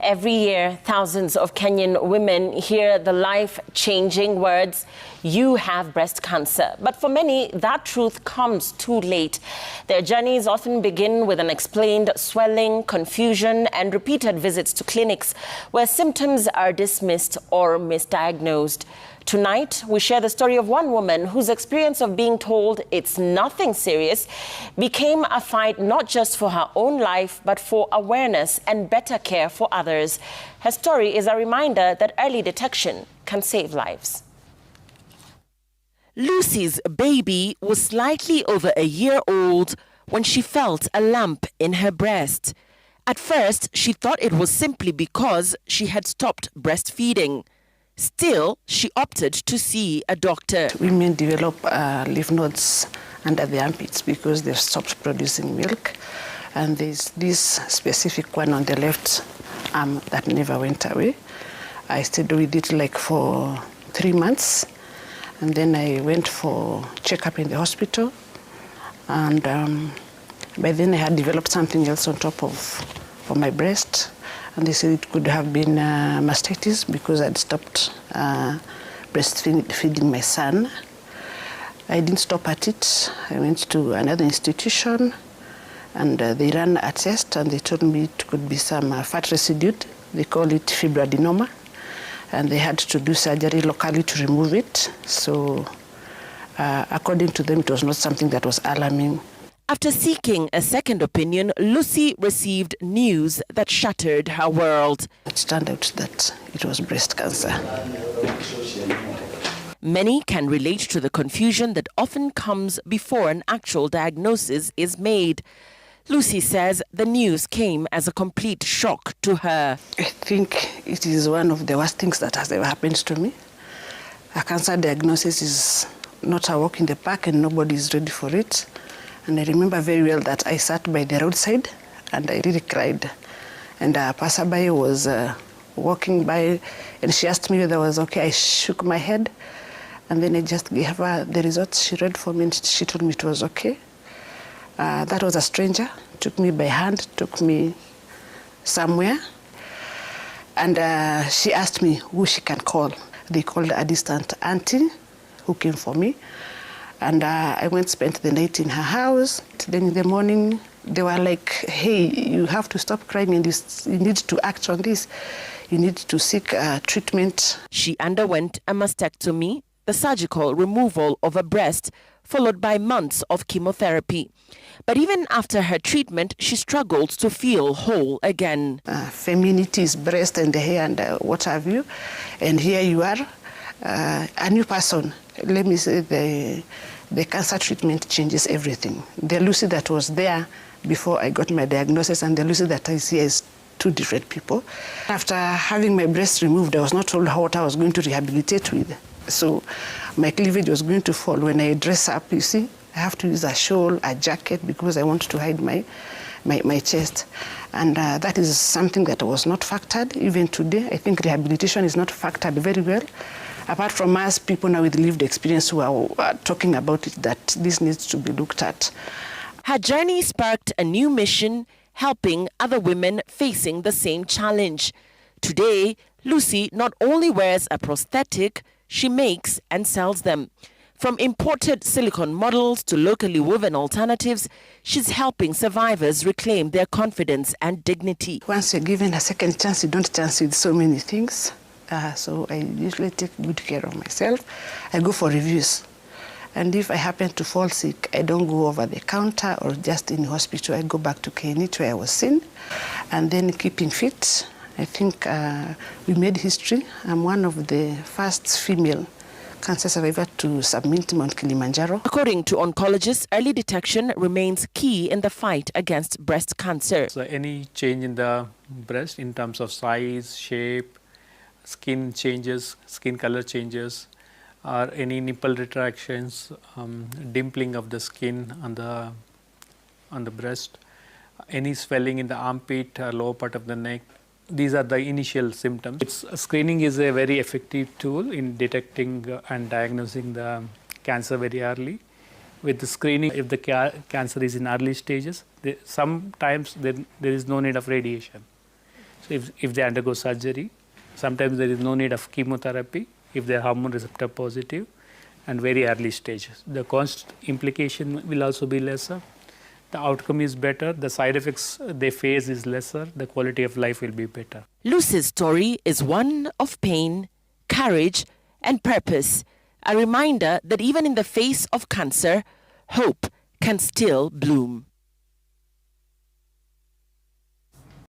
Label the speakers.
Speaker 1: Every year, thousands of Kenyan women hear the life-changing words, "You have breast cancer." But for many, that truth comes too late. Their journeys often begin with unexplained swelling, confusion, and repeated visits to clinics where symptoms are dismissed or misdiagnosed. Tonight, we share the story of one woman whose experience of being told it's nothing serious became a fight not just for her own life, but for awareness and better care for others. Her story is a reminder that early detection can save lives. Lucy's baby was slightly over a year old when she felt a lump in her breast. At first, she thought it was simply because she had stopped breastfeeding. Still, she opted to see a doctor.
Speaker 2: Women develop lymph nodes under the armpits because they've stopped producing milk. And there's this specific one on the left arm that never went away. I stayed with it like for 3 months. And then I went for checkup in the hospital. And by then I had developed something else on top of my breast. And they said it could have been mastitis because I'd stopped breastfeeding my son. I didn't stop at it. I went to another institution and they ran a test and they told me it could be some fat residue. They call it fibroadenoma. And they had to do surgery locally to remove it. So according to them, it was not something that was alarming.
Speaker 1: After seeking a second opinion, Lucy received news that shattered her world.
Speaker 2: It turned out that it was breast cancer.
Speaker 1: Many can relate to the confusion that often comes before an actual diagnosis is made. Lucy says the news came as a complete shock to her.
Speaker 2: I think it is one of the worst things that has ever happened to me. A cancer diagnosis is not a walk in the park and nobody is ready for it. And I remember very well that I sat by the roadside and I really cried. And a passerby was walking by and she asked me whether I was okay. I shook my head and then I just gave her the results. She read for me and she told me it was okay. That was a stranger, took me by hand, took me somewhere. And she asked me who she can call. They called a distant auntie who came for me. And I went spent the night in her house. Then in the morning, they were like, hey, you have to stop crying and you need to act on this. You need to seek treatment.
Speaker 1: She underwent a mastectomy, the surgical removal of a breast, followed by months of chemotherapy. But even after her treatment, she struggled to feel whole again.
Speaker 2: Femininity is breast and the hair and what have you. And here you are, a new person. Let me say the cancer treatment changes everything. The Lucy that was there before I got my diagnosis and the Lucy that I see is two different people. After having my breast removed, I was not told what I was going to rehabilitate with. So my cleavage was going to fall. When I dress up, you see, I have to use a shawl, a jacket, because I want to hide my chest. And that is something that was not factored. Even today, I think rehabilitation is not factored very well. Apart from us, people now with lived experience who are talking about it, that this needs to be looked at.
Speaker 1: Her journey sparked a new mission, helping other women facing the same challenge. Today, Lucy not only wears a prosthetic, she makes and sells them. From imported silicone models to locally woven alternatives, she's helping survivors reclaim their confidence and dignity.
Speaker 2: Once you're given a second chance, you don't chance with so many things. So I usually take good care of myself. I go for reviews. And if I happen to fall sick, I don't go over the counter or just in hospital. I go back to KNH where I was seen. And then keeping fit. I think we made history. I'm one of the first female cancer survivors to submit Mount Kilimanjaro.
Speaker 1: According to oncologists, early detection remains key in the fight against breast cancer.
Speaker 3: So any change in the breast in terms of size, shape, skin changes, skin color changes, or any nipple retractions, dimpling of the skin on the breast, any swelling in the armpit or lower part of the neck. These are the initial symptoms. Screening is a very effective tool in detecting and diagnosing the cancer very early. With the screening, if the cancer is in early stages, sometimes there is no need of radiation. So if they undergo surgery, sometimes there is no need of chemotherapy if they are hormone receptor positive and very early stages. The cost implication will also be lesser. The outcome is better. The side effects they face is lesser. The quality of life will be better.
Speaker 1: Lucy's story is one of pain, courage, and purpose. A reminder that even in the face of cancer, hope can still bloom.